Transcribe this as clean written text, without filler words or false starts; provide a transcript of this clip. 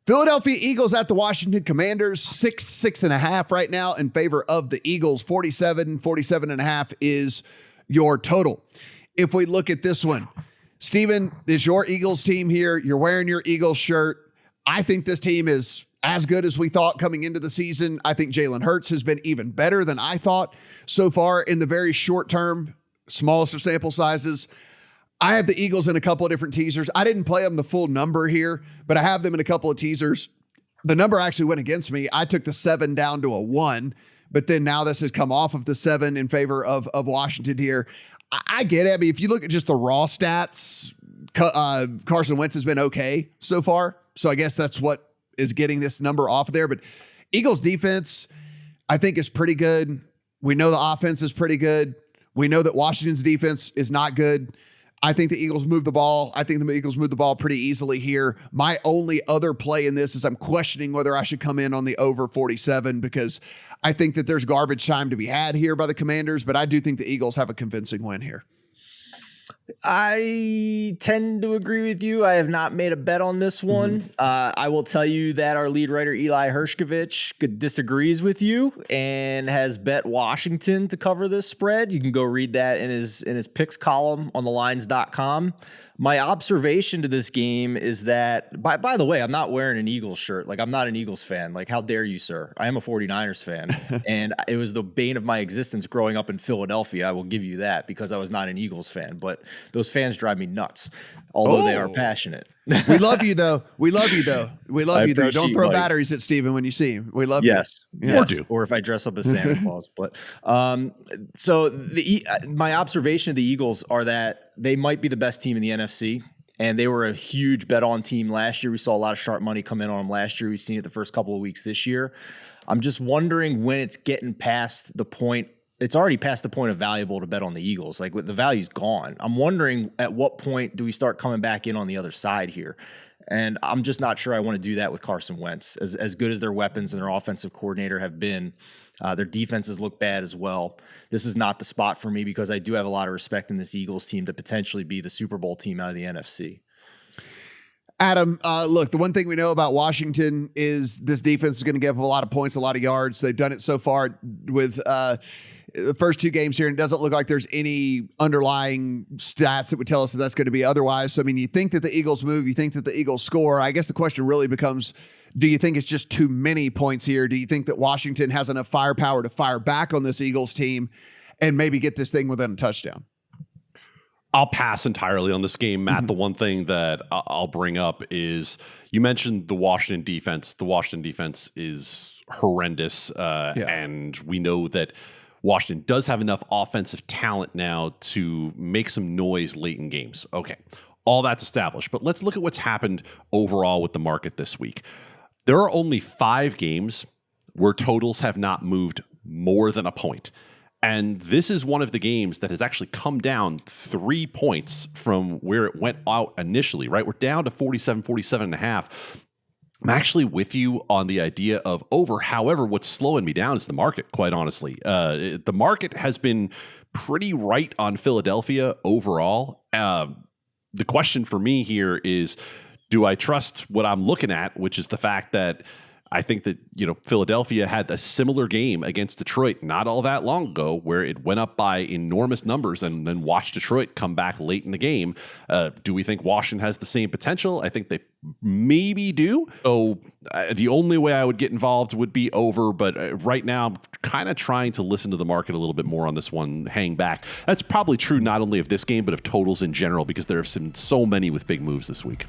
Philadelphia Eagles at the Washington Commanders, 6.5 right now in favor of the Eagles. 47.5 is your total. If we look at this one, Steven, is your Eagles team here. You're wearing your Eagles shirt. I think this team is as good as we thought coming into the season. I think Jalen Hurts has been even better than I thought so far in the very short term, smallest of sample sizes. I have the Eagles in a couple of different teasers. I didn't play them the full number here, but I have them in a couple of teasers. The number actually went against me. I took the 7 down to a 1, but then now this has come off of the 7 in favor of Washington here. I get it. I mean, if you look at just the raw stats, Carson Wentz has been okay so far. So I guess that's what is getting this number off of there. But Eagles defense, I think, is pretty good. We know the offense is pretty good. We know that Washington's defense is not good. I think the Eagles move the ball. I think the Eagles move the ball pretty easily here. My only other play in this is I'm questioning whether I should come in on the over 47 because I think that there's garbage time to be had here by the Commanders, but I do think the Eagles have a convincing win here. I tend to agree with you. I have not made a bet on this one. I will tell you that our lead writer, Eli Hershkovich, disagrees with you and has bet Washington to cover this spread. You can go read that in his picks column on TheLines.com. My observation to this game is that, by the way, I'm not wearing an Eagles shirt. Like, I'm not an Eagles fan. Like, how dare you, sir? I am a 49ers fan. And it was the bane of my existence growing up in Philadelphia. I will give you that because I was not an Eagles fan. But those fans drive me nuts, although they are passionate. We love you, though. We love you, though. We love you, though. Don't throw batteries at Steven when you see him. We love you. Yes. Or if I dress up as Santa Claus. But so my observation of the Eagles are that they might be the best team in the NFC, and they were a huge bet on team last year. We saw a lot of sharp money come in on them last year. We've seen it the first couple of weeks this year. I'm just wondering when it's getting past the point. It's already past the point of valuable to bet on the Eagles. Like, the value's gone. I'm wondering at what point do we start coming back in on the other side here? And I'm just not sure I want to do that with Carson Wentz. As good as their weapons and their offensive coordinator have been, their defenses look bad as well. This is not the spot for me because I do have a lot of respect in this Eagles team to potentially be the Super Bowl team out of the NFC. Adam, look, the one thing we know about Washington is this defense is going to give up a lot of points, a lot of yards. They've done it so far with the first 2 games here, and it doesn't look like there's any underlying stats that would tell us that that's going to be otherwise. So, I mean, you think that the Eagles move, you think that the Eagles score. I guess the question really becomes, do you think it's just too many points here? Do you think that Washington has enough firepower to fire back on this Eagles team and maybe get this thing within a touchdown? I'll pass entirely on this game, Matt. The one thing that I'll bring up is you mentioned the Washington defense. The Washington defense is horrendous, and we know that Washington does have enough offensive talent now to make some noise late in games. Okay, all that's established. But let's look at what's happened overall with the market this week. There are only 5 games where totals have not moved more than a point. And this is one of the games that has actually come down 3 points from where it went out initially, right? We're down to 47.5. I'm actually with you on the idea of over. However, what's slowing me down is the market, quite honestly. The market has been pretty right on Philadelphia overall. The question for me here is, do I trust what I'm looking at, which is the fact that I think that, Philadelphia had a similar game against Detroit not all that long ago where it went up by enormous numbers and then watched Detroit come back late in the game. Do we think Washington has the same potential? I think they maybe do. So the only way I would get involved would be over. But right now, I'm kind of trying to listen to the market a little bit more on this one, hang back. That's probably true not only of this game, but of totals in general, because there have been so many with big moves this week.